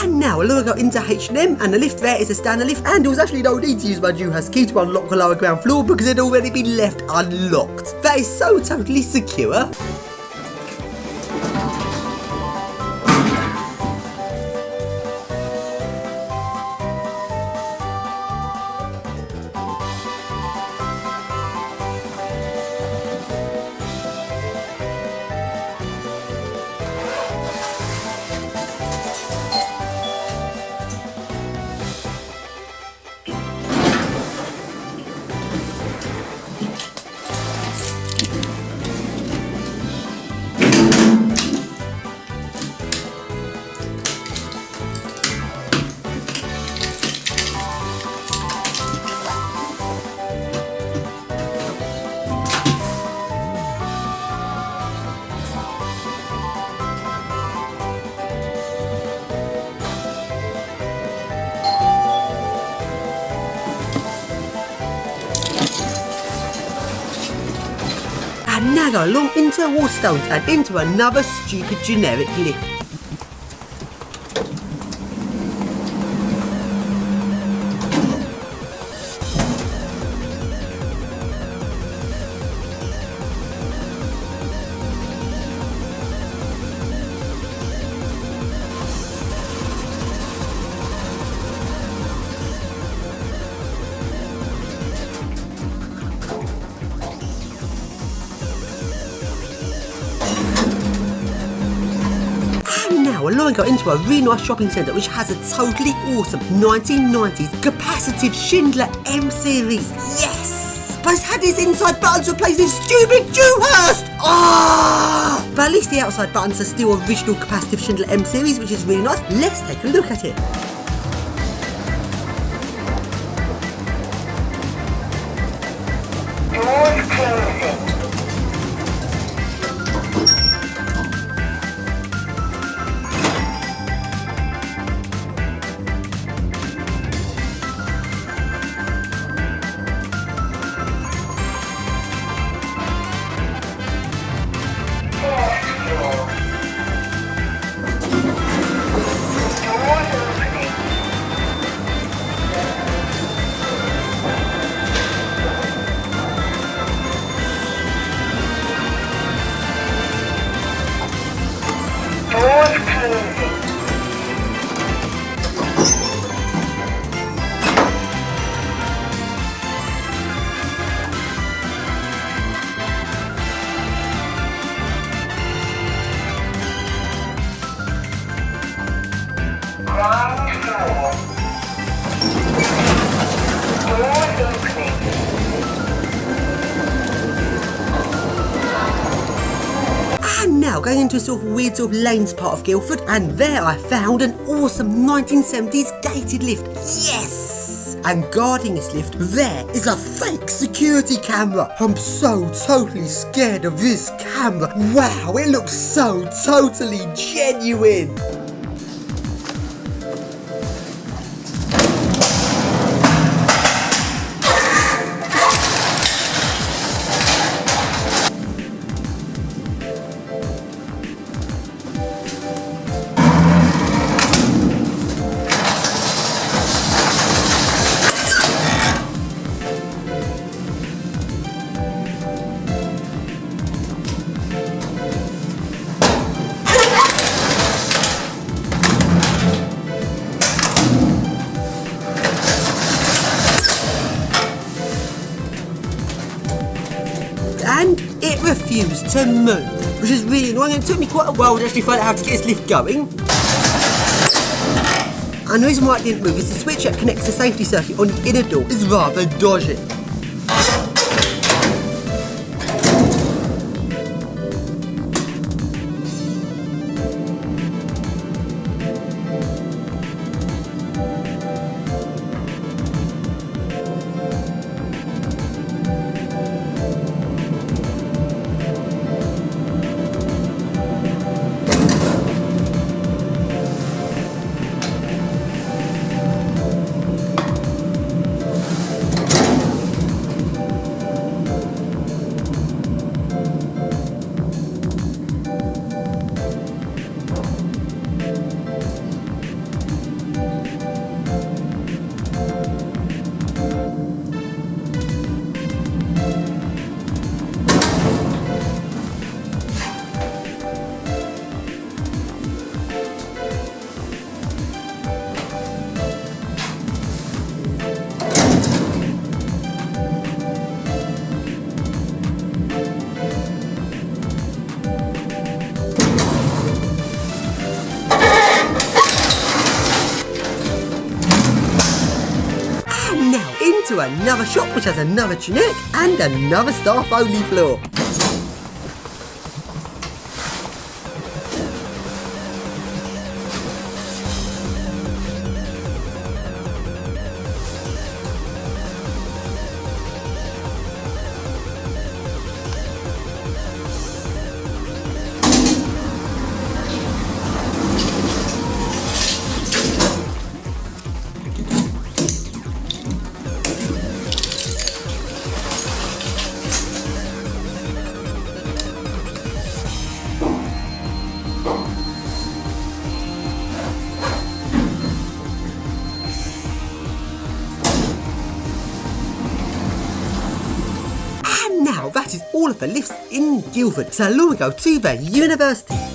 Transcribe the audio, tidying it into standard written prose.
And now a lower got into H&M, and the lift there is a standard lift, and there was actually no need to use my Juhas key to unlock the lower ground floor because it had already been left unlocked. That is so totally secure. And now go along into Waterstones and into another stupid generic lift. Lyons got into a really nice shopping centre which has a totally awesome 1990s capacitive Schindler M series. Yes! But it's had these inside buttons replaced with stupid Dewhurst! Ah! But at least the outside buttons are still original capacitive Schindler M series, which is really nice. Let's take a look at it. Doors closing. And now going into a sort of weird sort of lanes part of Guildford, and there I found an awesome 1970s gated lift. Yes! And guarding this lift, there is a fake security camera. I'm so totally scared of this camera. Wow, it looks so totally genuine. And it refused to move, which is really annoying. It took me quite a while to actually find out how to get this lift going. And the reason why it didn't move is the switch that connects the safety circuit on the inner door is rather dodgy. to another shop which has another tunic and another staff-only floor. Now that is all of the lifts in Guildford, so now we go to the university.